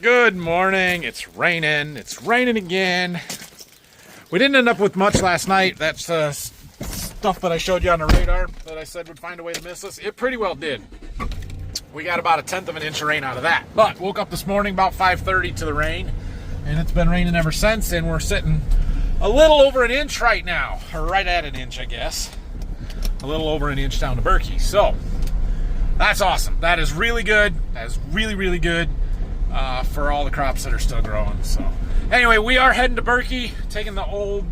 Good morning. It's raining. It's raining again. We didn't end up with much last night. That's stuff that I showed you on the radar that I said would find a way to miss us. It pretty well did. We got about 1/10 of an inch of rain out of that. But woke up this morning about 5:30 to the rain, and it's been raining ever since, and we're sitting a little over an inch right now, or right at an inch, I guess. A little over an inch down to Berkey. So that's awesome. That is really good. That is really, really good for all the crops that are still growing. So anyway, we are heading to Berkey, taking the old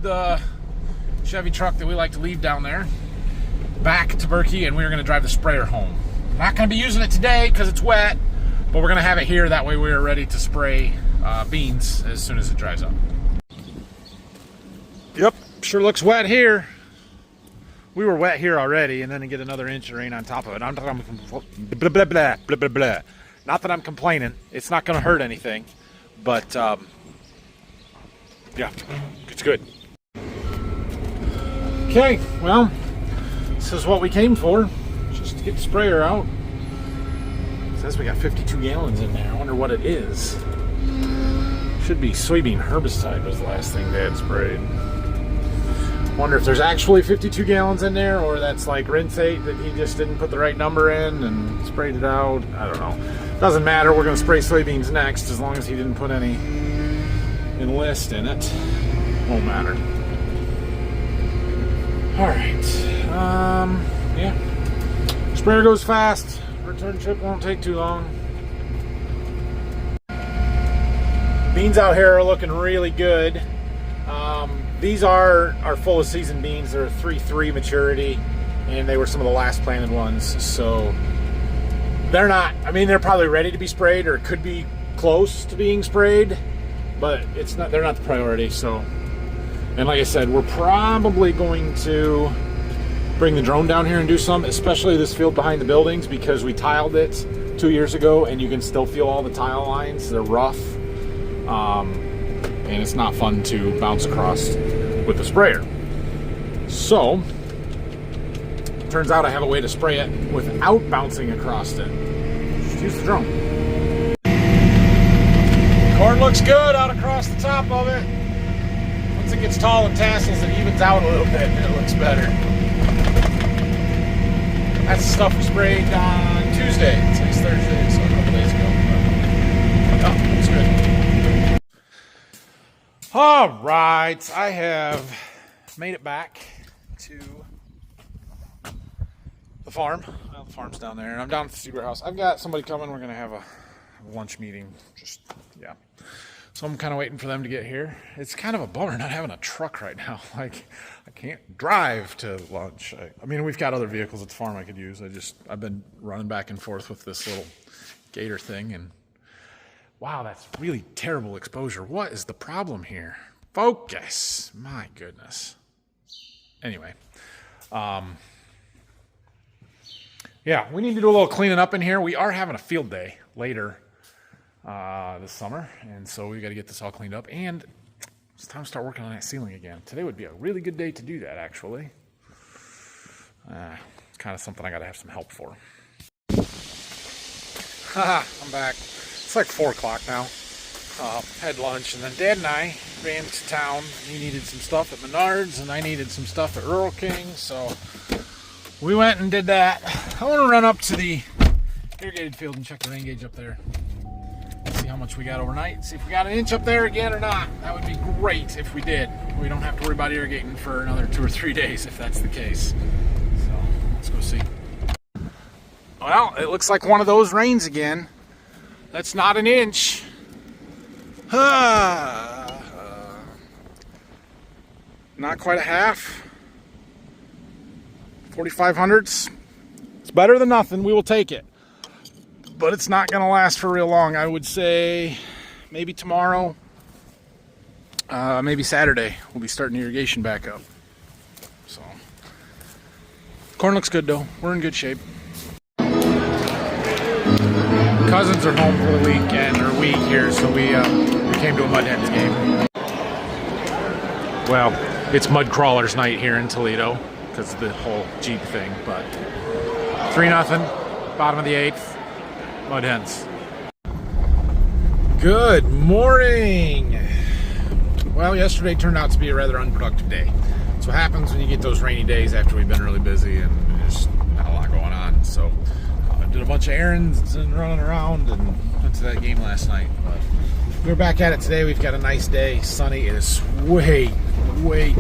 Chevy truck that we like to leave down there back to Berkey, and we're going to drive the sprayer home. Not going to be using it today because it's wet, but we're going to have it here. That way we are ready to spray beans as soon as it dries up. Yep, sure looks wet here. We were wet here already, and then to get another inch of rain on top of it. I'm talking blah, blah, blah, blah, blah, blah. Not that I'm complaining. It's not going to hurt anything, but yeah, it's good. Okay, well, this is what we came for, just to get the sprayer out. It says we got 52 gallons in there. I wonder what it is. Should be soybean herbicide was the last thing Dad sprayed. Wonder if there's actually 52 gallons in there, or that's like rinseate that he just didn't put the right number in and sprayed it out. I don't know. Doesn't matter. We're going to spray soybeans next, as long as he didn't put any enlist in it. Won't matter. All right. Yeah. Sprayer goes fast. Return trip won't take too long. Beans out here are looking really good. These are our fullest season beans. They're 3.3 maturity, and they were some of the last planted ones. So they're not, I mean, they're probably ready to be sprayed, or could be close to being sprayed, but it's not, they're not the priority. So, and like I said, we're probably going to bring the drone down here and do some, especially this field behind the buildings, because we tiled it 2 years ago, and you can still feel all the tile lines. They're rough. And it's not fun to bounce across with the sprayer. So, turns out I have a way to spray it without bouncing across it. Just use the drone. Corn looks good out across the top of it. Once it gets tall and tassels, it evens out a little bit and it looks better. That's the stuff we sprayed on Tuesday. Today's Thursday, so a couple days ago. Oh, looks good. All right, I have made it back to the farm. Well, the farm's down there, and I'm down at the Seaver house. I've got somebody coming. We're going to have a lunch meeting. Just, yeah. So I'm kind of waiting for them to get here. It's kind of a bummer not having a truck right now. Like, I can't drive to lunch. I mean, we've got other vehicles at the farm I could use. I've been running back and forth with this little gator thing, and wow, that's really terrible exposure. What is the problem here? Focus. My goodness. Anyway. Yeah, we need to do a little cleaning up in here. We are having a field day later this summer, and so we got to get this all cleaned up. And it's time to start working on that ceiling again. Today would be a really good day to do that, actually. It's kind of something I got to have some help for. Haha, I'm back. It's like 4 o'clock now. Had lunch, and then Dad and I ran to town. He needed some stuff at Menards, and I needed some stuff at Rural King, so we went and did that. I want to run up to the irrigated field and check the rain gauge up there. See how much we got overnight. See if we got an inch up there again or not. That would be great if we did. We don't have to worry about irrigating for another 2 or 3 days if that's the case. So let's go see. Well, it looks like one of those rains again. That's not an inch. Not quite a half. 4,500ths. It's better than nothing. We will take it. But it's not going to last for real long. I would say maybe tomorrow, maybe Saturday, we'll be starting irrigation back up. So, corn looks good though. We're in good shape. Cousins are home for the weekend or week here, so we came to a Mud Hens game. Well, it's mud crawlers night here in Toledo because of the whole Jeep thing, but 3-0, bottom of the 8th, Mud Hens. Good morning. Well, yesterday turned out to be a rather unproductive day. That's what happens when you get those rainy days after we've been really busy and there's not a lot going on. So I did a bunch of errands and running around and went to that game last night. But we're back at it today. We've got a nice day, sunny. It is way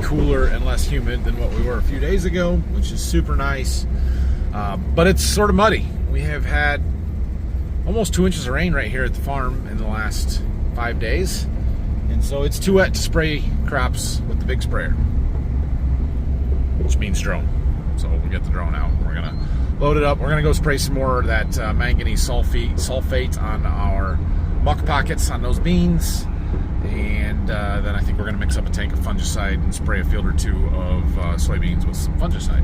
cooler and less humid than what we were a few days ago, which is super nice. But it's sort of muddy. We have had almost 2 inches of rain right here at the farm in the last 5 days. And so it's too wet to spray crops with the big sprayer, which means drone. So we get the drone out. We're gonna load it up. We're gonna go spray some more of that manganese sulfate on our muck pockets on those beans. And then I think we're gonna mix up a tank of fungicide and spray a field or two of soybeans with some fungicide.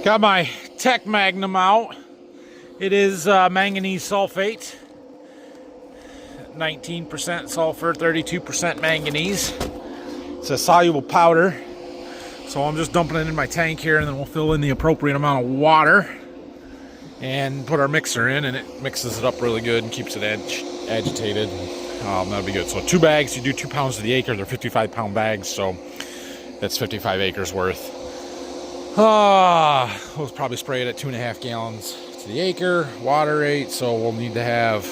Got my Tech Magnum out. It is manganese sulfate, 19% sulfur, 32% manganese. It's a soluble powder, so I'm just dumping it in my tank here, and then we'll fill in the appropriate amount of water and put our mixer in, and it mixes it up really good and keeps it agitated. That'll be good. So 2 bags, you do 2 pounds to the acre. They're 55-pound bags, so that's 55 acres worth. We'll probably spray it at 2.5 gallons to the acre water rate, so we'll need to have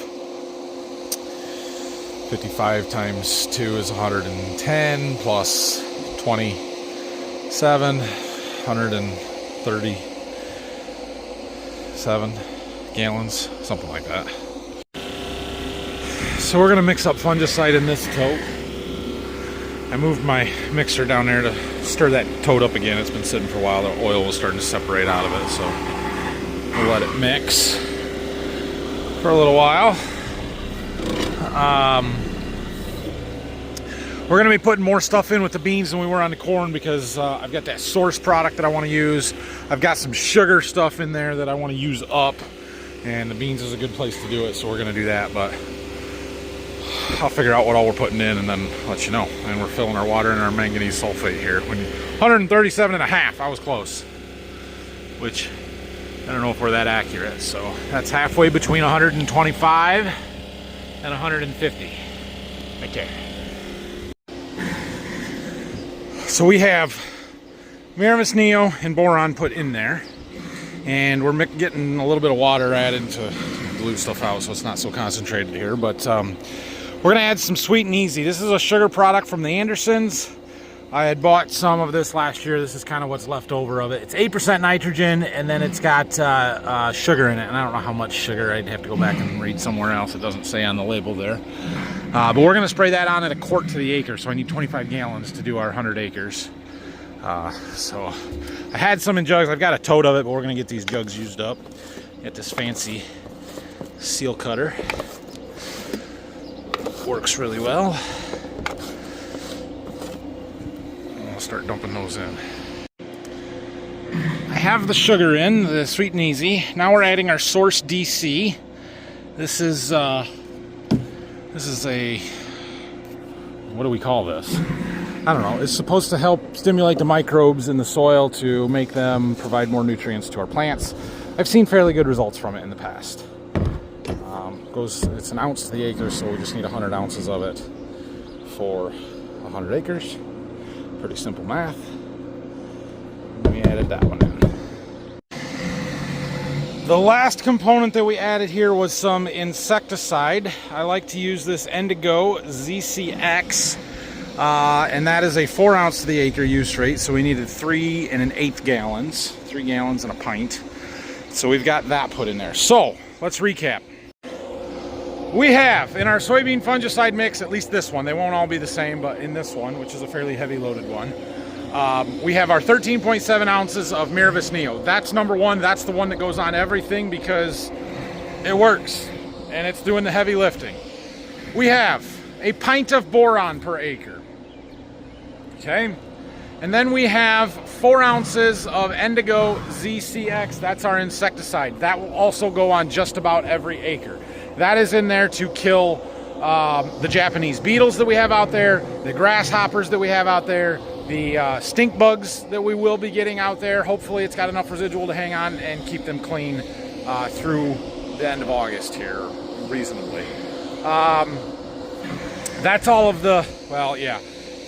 55 times 2 is 110 plus 27, 137 gallons, something like that. So we're gonna mix up fungicide in this tote. I moved my mixer down there to stir that tote up again. It's been sitting for a while. The oil was starting to separate out of it, so we'll let it mix for a little while. We're going to be putting more stuff in with the beans than we were on the corn because I've got that source product that I want to use. I've got some sugar stuff in there that I want to use up, and the beans is a good place to do it, so we're going to do that. But I'll figure out what all we're putting in and then let you know. And we're filling our water and our manganese sulfate here. 137.5, I was close, which I don't know if we're that accurate. So that's halfway between 125 and 150 right there. So we have Miravis Neo and boron put in there, and we're getting a little bit of water added to dilute stuff out so it's not so concentrated here. But we're gonna add some Sweet and Easy. This is a sugar product from the Andersons. I had bought some of this last year. This is kind of what's left over of it. It's 8% nitrogen, and then it's got sugar in it. And I don't know how much sugar. I'd have to go back and read somewhere else. It doesn't say on the label there. But we're gonna spray that on at 1/4 to the acre. So I need 25 gallons to do our 100 acres. So I had some in jugs. I've got a tote of it, but we're gonna get these jugs used up. Get this fancy seal cutter. Works really well. I'll start dumping those in. I have the sugar in, the Sweet and Easy. Now we're adding our Source DC. This is a, what do we call this? I don't know. It's supposed to help stimulate the microbes in the soil to make them provide more nutrients to our plants. I've seen fairly good results from it in the past. It's 1 ounce to the acre, so we just need 100 ounces of it for 100 acres. Pretty simple math. We added that one in. The last component that we added here was some insecticide. I like to use this Indigo ZCX, and that is a 4 ounce to the acre use rate, so we needed 3 1/8 gallons, 3 gallons and a pint. So we've got that put in there. So let's recap. We have in our soybean fungicide mix, at least this one, they won't all be the same, but in this one, which is a fairly heavy loaded one, we have our 13.7 ounces of Miravis Neo. That's number one. That's the one that goes on everything because it works and it's doing the heavy lifting. We have a pint of boron per acre. Okay. And then we have 4 ounces of Indigo ZCX. That's our insecticide. That will also go on just about every acre. That is in there to kill the Japanese beetles that we have out there, the grasshoppers that we have out there, the stink bugs that we will be getting out there. Hopefully it's got enough residual to hang on and keep them clean through the end of August here, reasonably. That's all of the, well, yeah.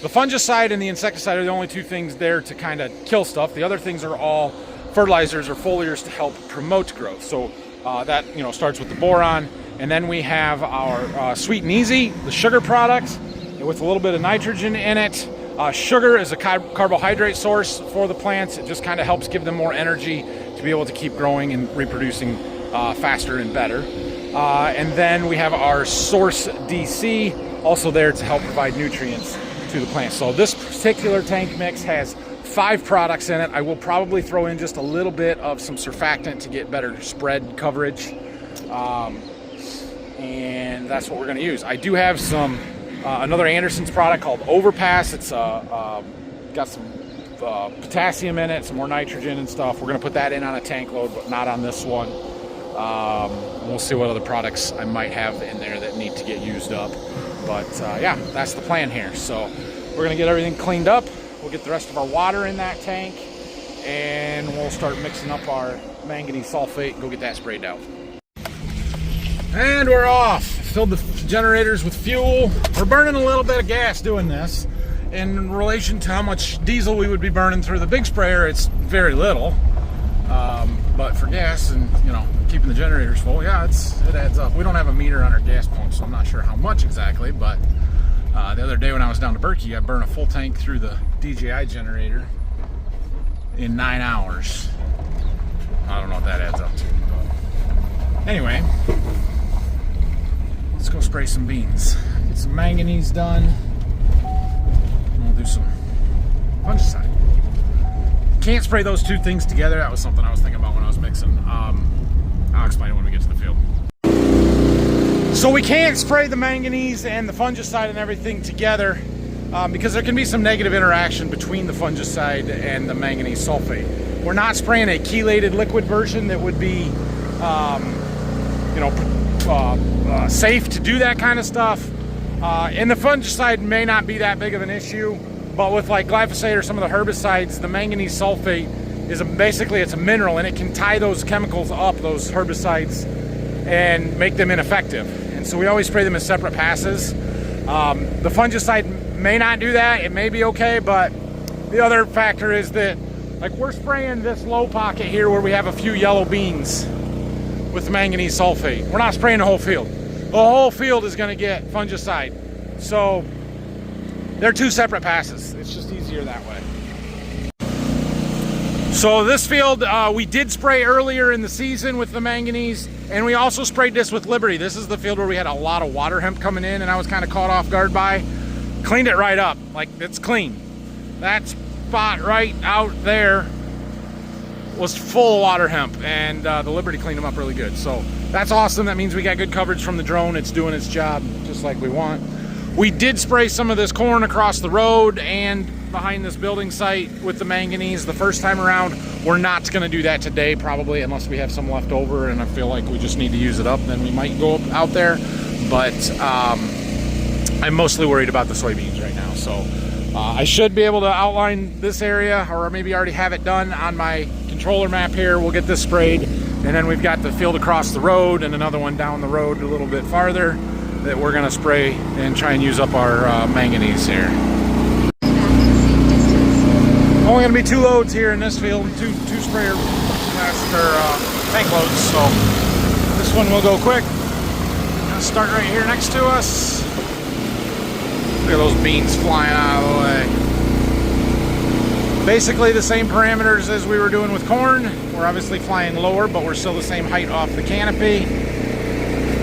The fungicide and the insecticide are the only two things there to kind of kill stuff. The other things are all fertilizers or foliars to help promote growth. So that, you know, starts with the boron. And then we have our Sweet and Easy, the sugar product, with a little bit of nitrogen in it. Sugar is a carbohydrate source for the plants. It just kind of helps give them more energy to be able to keep growing and reproducing faster and better. And then we have our Source DC, also there to help provide nutrients to the plants. So this particular tank mix has 5 products in it. I will probably throw in just a little bit of some surfactant to get better spread coverage. And that's what we're going to use. I do have some another Anderson's product called Overpass. It's got some potassium in it, some more nitrogen and stuff. We're going to put that in on a tank load, but not on this one. We'll see what other products I might have in there that need to get used up. But yeah, that's the plan here. So we're going to get everything cleaned up. We'll get the rest of our water in that tank, and we'll start mixing up our manganese sulfate and go get that sprayed out. And we're off. Filled the generators with fuel. We're burning a little bit of gas doing this. In relation to how much diesel we would be burning through the big sprayer, it's very little. But for gas and, you know, keeping the generators full, yeah, it adds up. We don't have a meter on our gas pump, so I'm not sure how much exactly, but the other day when I was down to Berkey, I burned a full tank through the DJI generator in 9 hours. I don't know what that adds up to, but anyway, let's go spray some beans. Get some manganese done, and we'll do some fungicide. Can't spray those two things together. That was something I was thinking about when I was mixing. I'll explain it when we get to the field. So we can't spray the manganese and the fungicide and everything together because there can be some negative interaction between the fungicide and the manganese sulfate. We're not spraying a chelated liquid version that would be, safe to do that kind of stuff. And the fungicide may not be that big of an issue, but with like glyphosate or some of the herbicides, the manganese sulfate is basically it's a mineral, and it can tie those chemicals up, those herbicides, and make them ineffective. And so we always spray them in separate passes. The fungicide may not do that. It may be okay, but the other factor is that, like, we're spraying this low pocket here where we have a few yellow beans with manganese sulfate. We're not spraying the whole field. The whole field is going to get fungicide. So they're two separate passes. It's just easier that way. So this field, we did spray earlier in the season with the manganese, and we also sprayed this with Liberty. This is the field where we had a lot of water hemp coming in, and I was kind of caught off guard by. Cleaned it right up, like it's clean. That spot right out there was full of water hemp, and the Liberty cleaned them up really good. So that's awesome. That means we got good coverage from the drone. It's doing its job just like we want. We did spray some of this corn across the road and behind this building site with the manganese the first time around. We're not going to do that today, probably, unless we have some left over and I feel like we just need to use it up. Then we might go out there. But I'm mostly worried about the soybeans right now. So I should be able to outline this area, or maybe already have it done on my controller map here. We'll get this sprayed, and then we've got the field across the road and another one down the road a little bit farther that we're going to spray and try and use up our manganese here. Only going to be 2 loads here in this field, two sprayer tank loads, so this one will go quick. Gonna start right here next to us. Look at those beans flying out of the way. Basically the same parameters as we were doing with corn. We're obviously flying lower, but we're still the same height off the canopy.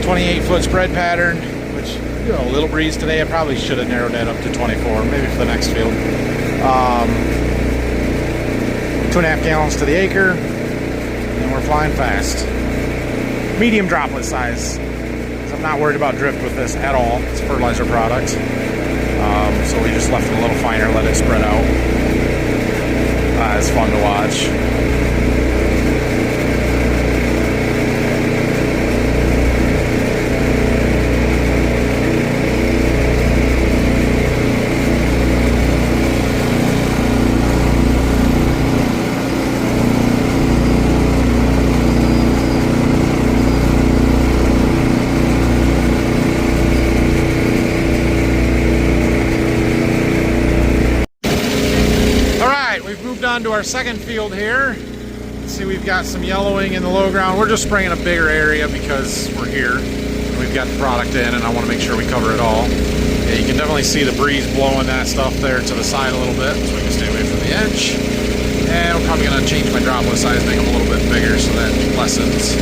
28-foot spread pattern, which, you know, a little breeze today. I probably should have narrowed that up to 24, maybe for the next field. 2.5 gallons to the acre, and we're flying fast. Medium droplet size, because I'm not worried about drift with this at all. It's a fertilizer product. So we just left it a little finer, let it spread out. It's fun to watch. on to our second field here. See, we've got some yellowing in the low ground. We're just spraying a bigger area because we're here. We've got the product in, and I want to make sure we cover it all. Yeah, you can definitely see the breeze blowing that stuff there to the side a little bit, so we can stay away from the edge. And I'm probably going to change my droplet size, make them a little bit bigger so that lessens.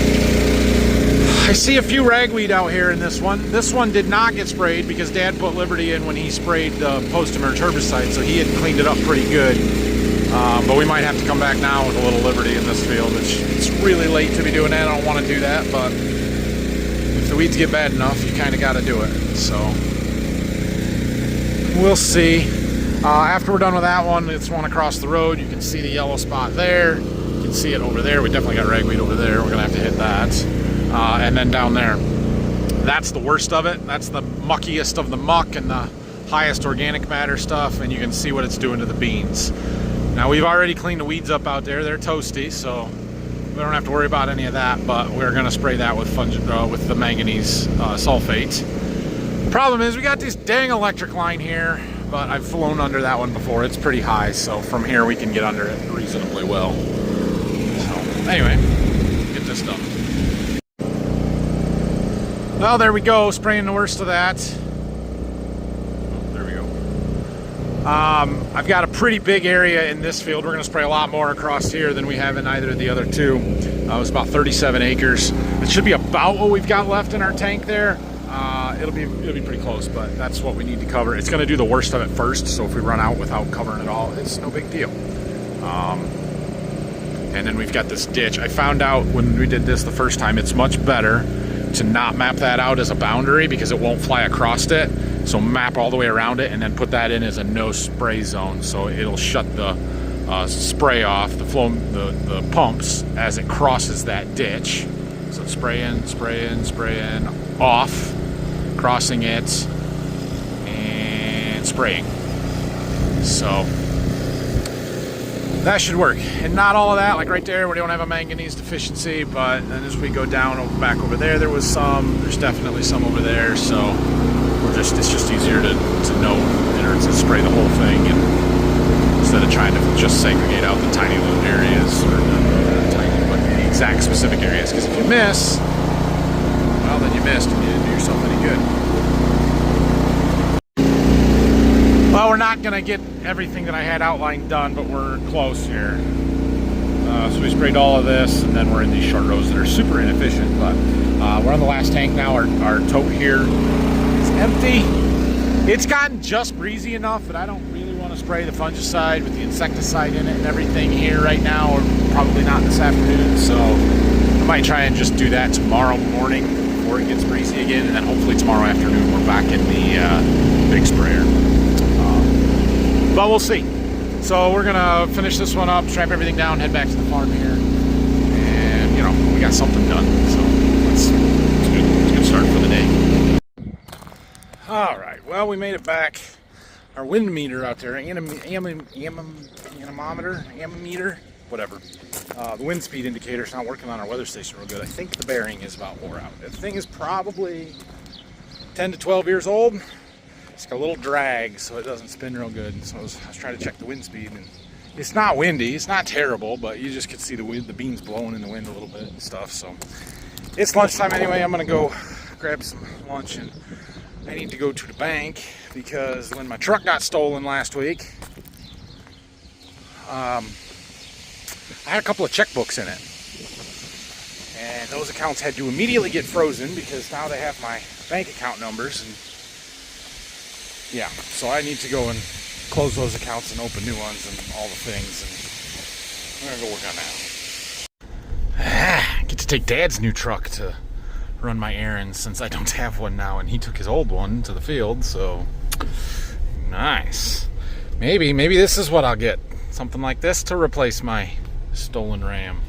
I see a few ragweed out here in this one. This one did not get sprayed because Dad put Liberty in when he sprayed the post-emerge herbicide, so he had cleaned it up pretty good. But we might have to come back now with a little Liberty in this field. It's really late to be doing that. I don't want to do that, but if the weeds get bad enough, you kind of got to do it. So we'll see. After we're done with that one, it's one across the road. You can see the yellow spot there. You can see it over there. We definitely got ragweed over there. We're going to have to hit that. And then down there. That's the worst of it. That's the muckiest of the muck and the highest organic matter stuff, and you can see what it's doing to the beans. Now, we've already cleaned the weeds up out there. They're toasty, so we don't have to worry about any of that, but we're going to spray that with the manganese sulfate. The problem is we got this dang electric line here, but I've flown under that one before. It's pretty high, so from here we can get under it reasonably well. So anyway, get this done. Well, there we go, spraying the worst of that. I've got a pretty big area in this field. We're going to spray a lot more across here than we have in either of the other two. It was about 37 acres. It should be about what we've got left in our tank there. It'll be pretty close, but that's what we need to cover. It's going to do the worst of it first, so if we run out without covering it all, it's no big deal. And then we've got this ditch. I found out when we did this the first time, it's much better to not map that out as a boundary because it won't fly across it. So map all the way around it and then put that in as a no spray zone. So it'll shut the spray off, the pumps as it crosses that ditch. So spray in, off, crossing it, and spraying. So that should work. And not all of that, like right there, we don't have a manganese deficiency, but then as we go down back over there, there's definitely some over there. So it's just easier to know or to spray the whole thing, and instead of trying to just segregate out the tiny little areas or the exact specific areas. Because if you miss, well, then you missed and you didn't do yourself any good. Well, we're not going to get everything that I had outlined done, but we're close here. So we sprayed all of this, and then we're in these short rows that are super inefficient, but we're on the last tank now. Our tote here is empty. It's gotten just breezy enough that I don't really want to spray the fungicide with the insecticide in it and everything here right now, or probably not this afternoon, so I might try and just do that tomorrow morning before it gets breezy again, and then hopefully tomorrow afternoon we're back in the big sprayer. But we'll see. So we're gonna finish this one up, strap everything down, head back to the farm here, and we got something done. So it's good. It's a good start for the day. All right. Well, we made it back. Our wind meter out there, ammeter, whatever. The wind speed indicator's not working on our weather station real good. I think the bearing is about wore out. The thing is probably 10 to 12 years old. It's got a little drag, so it doesn't spin real good. So I was trying to check the wind speed, and it's not windy. It's not terrible, but you just could see the beans blowing in the wind a little bit and stuff. So it's lunchtime anyway. I'm gonna go grab some lunch, and I need to go to the bank because when my truck got stolen last week, I had a couple of checkbooks in it, and those accounts had to immediately get frozen because now they have my bank account numbers, and yeah, so I need to go and close those accounts and open new ones and all the things, and I'm gonna go work on that. Get to take Dad's new truck to run my errands since I don't have one now, and he took his old one to the field, so nice. Maybe this is what I'll get, something like this to replace my stolen Ram.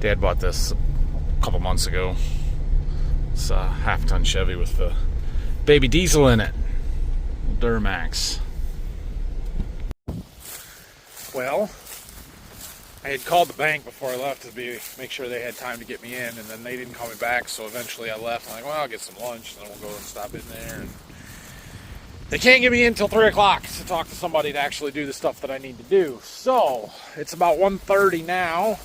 Dad bought this a couple months ago. It's a half-ton Chevy with the baby diesel in it, Duramax. Well, I had called the bank before I left to make sure they had time to get me in, and then they didn't call me back, so eventually I left. I'm like, well, I'll get some lunch, and then we'll go and stop in there. And they can't get me in until 3 o'clock to talk to somebody to actually do the stuff that I need to do. So it's about 1:30 now.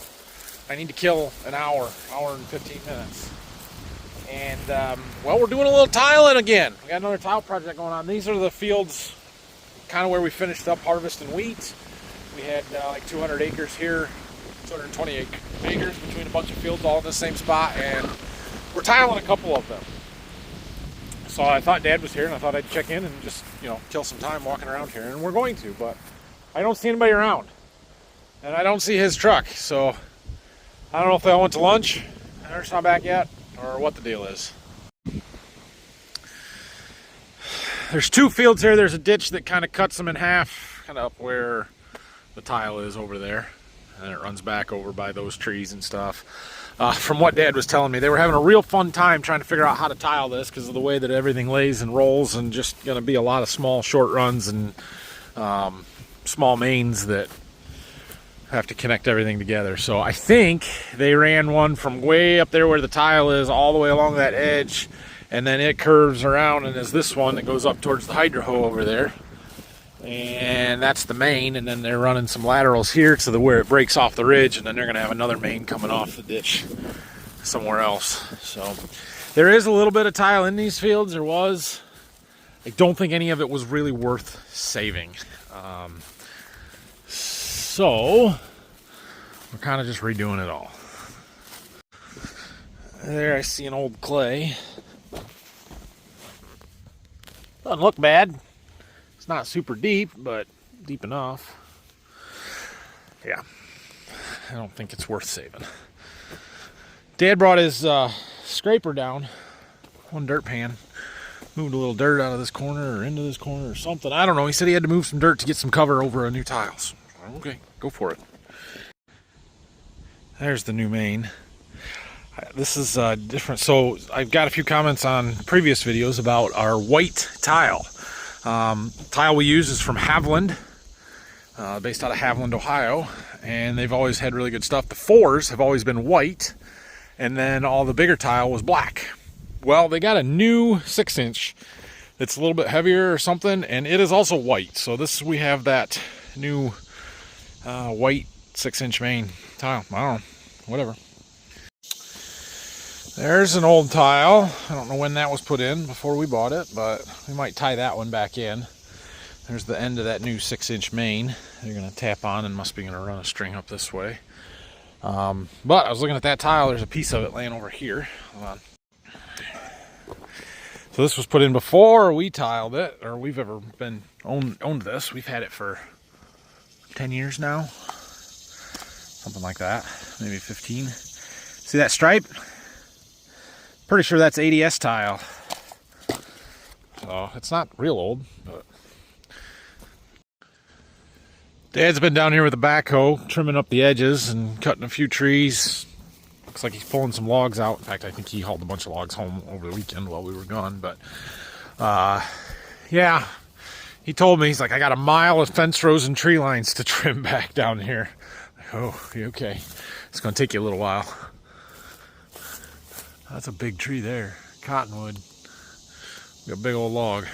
I need to kill an hour and 15 minutes. And, well, we're doing a little tiling again. We got another tile project going on. These are the fields kind of where we finished up harvesting wheat. We had like 200 acres here, 220 acres between a bunch of fields all in the same spot, and we're tiling a couple of them. So I thought Dad was here, and I thought I'd check in and just, you know, kill some time walking around here, and we're going to, but I don't see anybody around, and I don't see his truck, so I don't know if they all went to lunch, and they're just not back yet, or what the deal is. There's two fields here. There's a ditch that kind of cuts them in half, kind of up where the tile is over there, and it runs back over by those trees and stuff. From what Dad was telling me, they were having a real fun time trying to figure out how to tile this because of the way that everything lays and rolls, and just going to be a lot of small short runs and small mains that have to connect everything together. So I think they ran one from way up there where the tile is all the way along that edge, and then it curves around and is this one that goes up towards the hydro hoe over there. And that's the main, and then they're running some laterals here to where it breaks off the ridge, and then they're going to have another main coming off the ditch somewhere else. So there is a little bit of tile in these fields. There was. I don't think any of it was really worth saving. So we're kind of just redoing it all. There I see an old clay. Doesn't look bad. It's not super deep, but deep enough. Yeah, I don't think it's worth saving. Dad brought his scraper down, one dirt pan, moved a little dirt out of this corner or into this corner or something. I don't know. He said he had to move some dirt to get some cover over a new tiles. Okay, go for it. There's the new main. This is different. So I've got a few comments on previous videos about our white tile. Tile we use is from Haviland, based out of Haviland, Ohio, and they've always had really good stuff. The 4s have always been white, and then all the bigger tile was black. Well, they got a new 6-inch that's a little bit heavier or something, and it is also white. So we have that new white 6-inch main tile. I don't know, whatever. There's an old tile. I don't know when that was put in before we bought it, but we might tie that one back in. There's the end of that new 6-inch main. They're going to tap on and must be going to run a string up this way. But I was looking at that tile. There's a piece of it laying over here. Hold on. So this was put in before we tiled it, or we've ever been owned this. We've had it for 10 years now. Something like that. Maybe 15. See that stripe? Pretty sure that's ADS tile. So it's not real old, but Dad's been down here with a backhoe trimming up the edges and cutting a few trees. Looks like he's pulling some logs out. In fact, I think he hauled a bunch of logs home over the weekend while we were gone. But yeah, he told me, he's like, I got a mile of fence rows and tree lines to trim back down here. Oh, okay. It's going to take you a little while. That's a big tree there. Cottonwood. Got a big old log.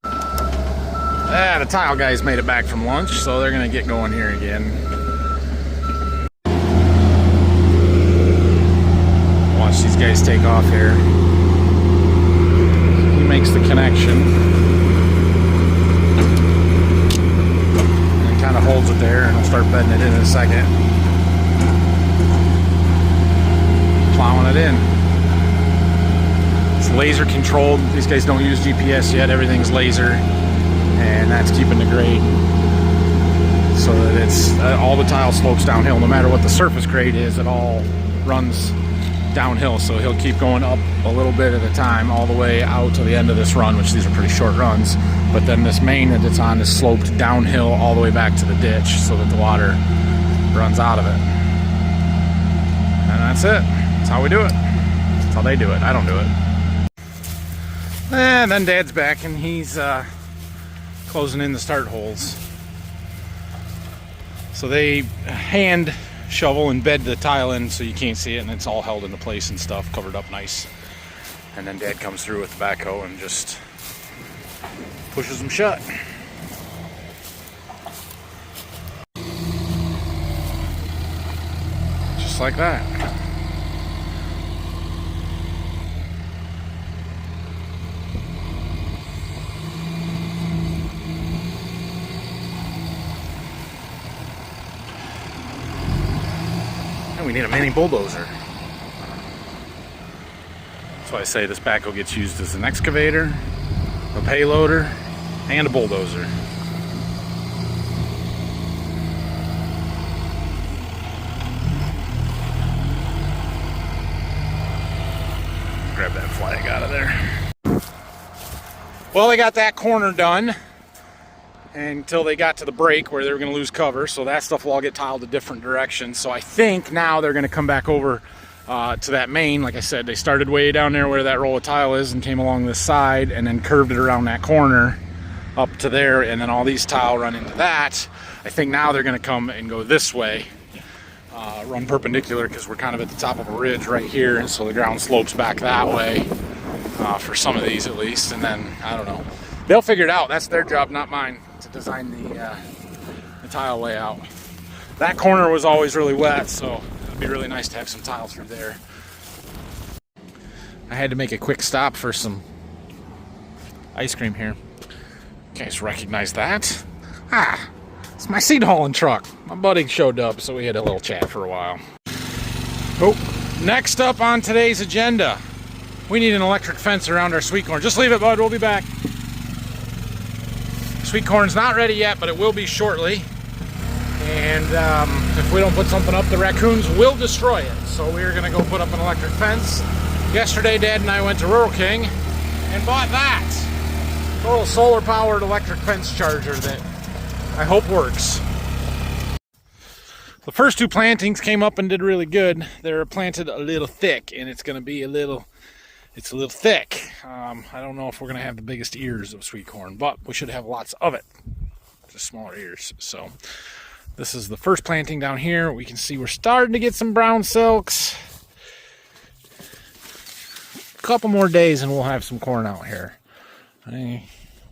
The tile guys made it back from lunch, so they're gonna get going here again. Watch these guys take off here. He makes the connection. And he kind of holds it there, and he'll start bedding it in a second. Plowing it in. Laser controlled. These guys don't use GPS yet. Everything's laser, and that's keeping the grade so that it's all the tile slopes downhill. No matter what the surface grade is, it all runs downhill. So he'll keep going up a little bit at a time all the way out to the end of this run, which these are pretty short runs. But then this main that it's on is sloped downhill all the way back to the ditch so that the water runs out of it. And that's it. That's how we do it. That's how they do it. I don't do it. And then Dad's back and he's closing in the start holes. So they hand shovel and bed the tile in so you can't see it, and it's all held into place and stuff, covered up nice. And then Dad comes through with the backhoe and just Pushes them shut. Just like that. And we need a mini bulldozer. That's why I say this backhoe gets used as an excavator, a payloader, and a bulldozer. Grab that flag out of there. Well, they got that corner done until they got to the break where they were going to lose cover, so that stuff will all get tiled a different direction. So I think now they're going to come back over to that main. Like I said, they started way down there where that roll of tile is and came along this side and then curved it around that corner up to there, and then all these tile run into that. I think now they're going to come and go this way, run perpendicular, because we're kind of at the top of a ridge right here, and so the ground slopes back that way for some of these at least. And then I don't know, they'll figure it out. That's their job, not mine, to design the tile layout. That corner was always really wet, so it'd be really nice to have some tile through there. I had to make a quick stop for some ice cream here. Okay, so recognize that. It's my seed hauling truck. My buddy showed up, so we had a little chat for a while. Oh, next up on today's agenda, we need an electric fence around our sweet corn. Just leave it, bud, we'll be back. Sweet corn's not ready yet, but it will be shortly. And if we don't put something up, the raccoons will destroy it. So we're gonna go put up an electric fence. Yesterday, Dad and I went to Rural King and bought that. A little solar powered electric fence charger that I hope works. The first two plantings came up and did really good. They're planted a little thick, and it's going to be a little thick. I don't know if we're going to have the biggest ears of sweet corn, but we should have lots of it. Just smaller ears. So this is the first planting down here. We can see we're starting to get some brown silks. A couple more days and we'll have some corn out here.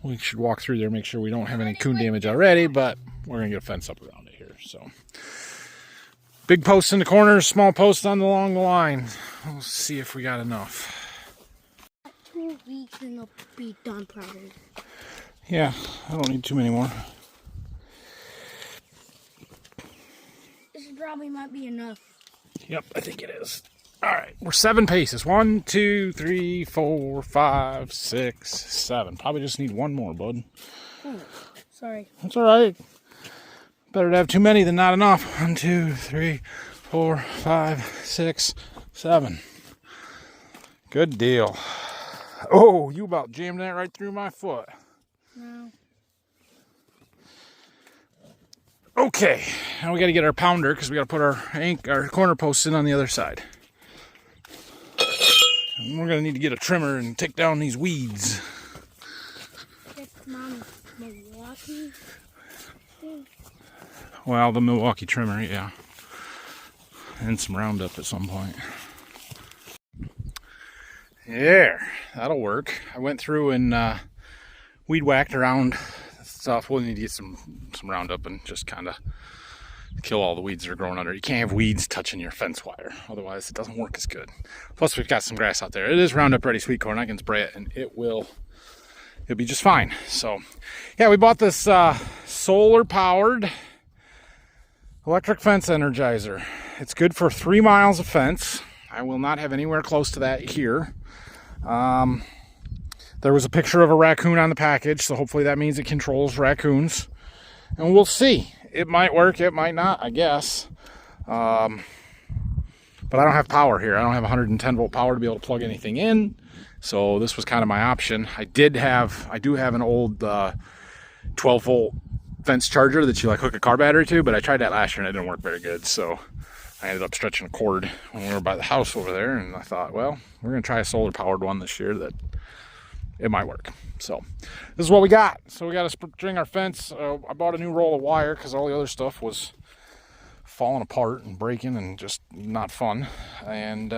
We should walk through there, make sure we don't have any coon damage already, but we're going to get a fence up around it here. So, big posts in the corners, small posts along the line. We'll see if we got enough. 2 weeks and it'll be done probably. Yeah, I don't need too many more. This probably might be enough. Yep, I think it is. All right, we're 7 paces. 1, 2, 3, 4, 5, 6, 7. Probably just need one more, bud. Oh, sorry. That's all right. Better to have too many than not enough. 1, 2, 3, 4, 5, 6, 7. Good deal. Oh, you about jammed that right through my foot. No. Okay, now we got to get our pounder because we got to put our corner posts in on the other side. And we're going to need to get a trimmer and take down these weeds. Milwaukee? Well, the Milwaukee trimmer, yeah. And some Roundup at some point. There, that'll work. I went through and weed whacked around stuff. We'll need to get some Roundup and just kind of kill all the weeds that are growing under. You can't have weeds touching your fence wire, otherwise it doesn't work as good. Plus we've got some grass out there. It is Roundup Ready sweet corn. I can spray it and it'll be just fine. So yeah, we bought this solar powered electric fence energizer. It's good for 3 miles of fence. I will not have anywhere close to that here. There was a picture of a raccoon on the package, so hopefully that means it controls raccoons, and we'll see. It might work, it might not, I guess. But I don't have power here. I don't have 110 volt power to be able to plug anything in. So this was kind of my option. I do have an old 12 volt fence charger that you like hook a car battery to, but I tried that last year and it didn't work very good. So I ended up stretching a cord when we were by the house over there, and I thought, well, we're gonna try a solar powered one this year that it might work. So this is what we got. So we got to string our fence. I bought a new roll of wire because all the other stuff was falling apart and breaking and just not fun. And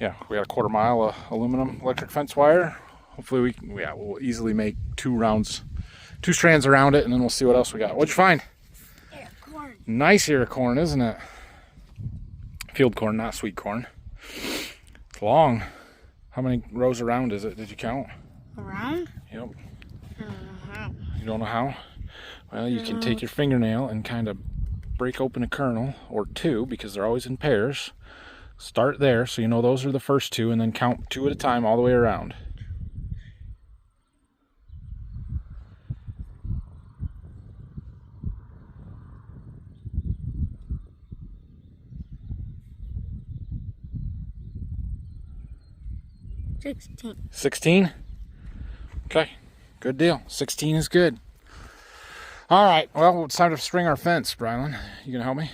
yeah, we got a 1/4 mile of aluminum electric fence wire. Hopefully we'll easily make 2 strands around it, and then we'll see what else we got. What'd you find? Ear corn. Nice ear of corn, isn't it? Field corn, not sweet corn. It's long. How many rows around is it? Did you count? Around? Yep. I don't know how. You don't know how? Well, you can take your fingernail and kind of break open a kernel or 2, because they're always in pairs. Start there, so you know those are the first 2, and then count 2 at a time all the way around. $16. 16? Okay, good deal. 16 is good. All right, well, it's time to string our fence, Brylan. You gonna help me?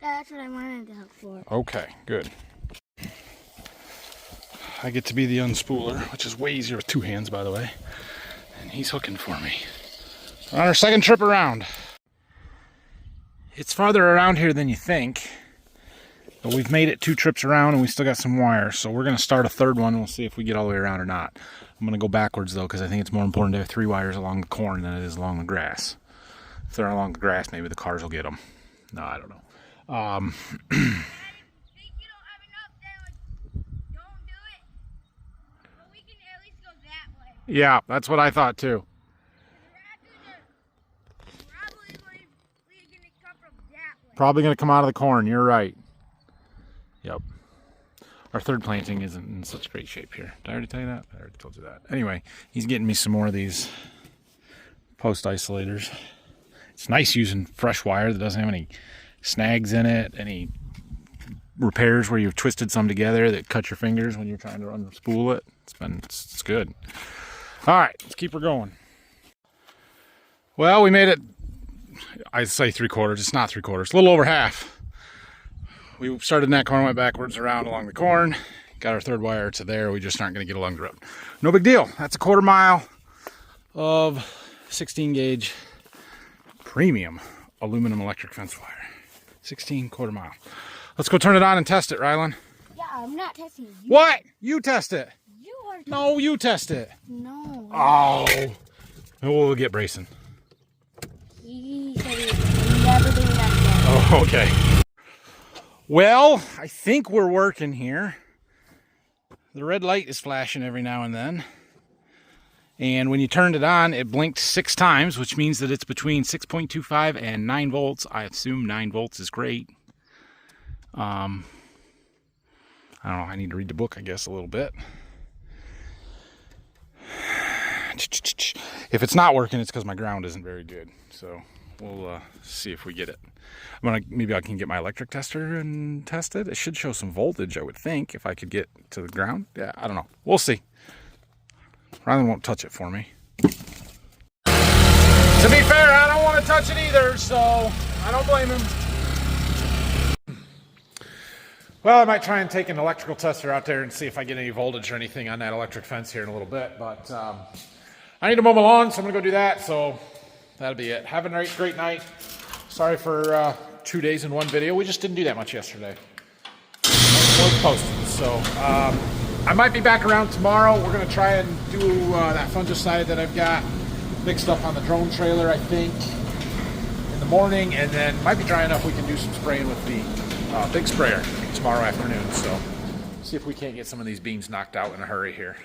That's what I wanted to help for. Okay, good. I get to be the unspooler, which is way easier with 2 hands, by the way. And he's hooking for me. On our second trip around. It's farther around here than you think, but we've made it 2 trips around and we still got some wires. So we're gonna start a 3rd one and we'll see if we get all the way around or not. I'm gonna go backwards though, because I think it's more important to have 3 wires along the corn than it is along the grass. If they're along the grass, maybe the cars will get them. No, I don't know. Yeah, that's what I thought too. Probably going to come out of the corn. You're right. Yep. Our 3rd planting isn't in such great shape here. Did I already tell you that? I already told you that. Anyway, he's getting me some more of these post isolators. It's nice using fresh wire that doesn't have any snags in it, any repairs where you've twisted some together that cut your fingers when you're trying to unspool it. It's good. All right, let's keep her going. Well, we made it, I'd say 3/4. It's not 3/4, a little over half. We started in that corn, went backwards around along the corn, got our 3rd wire to there. We just aren't going to get along the road. No big deal. That's a 1/4 mile of 16 gauge premium aluminum electric fence wire. 16 1/4 mile. Let's go turn it on and test it, Rylan. Yeah, I'm not testing you. What? You test it. You are testing. No, you test it. No. Oh. We'll get bracing. He said he was never doing that again. Oh, okay. Well, I think we're working here. The red light is flashing every now and then. And when you turned it on, it blinked 6 times, which means that it's between 6.25 and 9 volts. I assume 9 volts is great. I don't know. I need to read the book, I guess, a little bit. If it's not working, it's because my ground isn't very good. So we'll see if we get it. Maybe I can get my electric tester and test it. It should show some voltage, I would think, if I could get to the ground. Yeah, I don't know. We'll see. Rylan won't touch it for me. To be fair, I don't want to touch it either, so I don't blame him. Well, I might try and take an electrical tester out there and see if I get any voltage or anything on that electric fence here in a little bit. But I need to mow my lawn, so I'm going to go do that. So that'll be it. Have a great night. Sorry for 2 days in one video. We just didn't do that much yesterday. We're posted. So I might be back around tomorrow. We're going to try and do that fungicide that I've got mixed up on the drone trailer, I think, in the morning. And then might be dry enough we can do some spraying with the big sprayer tomorrow afternoon. So see if we can't get some of these beans knocked out in a hurry here.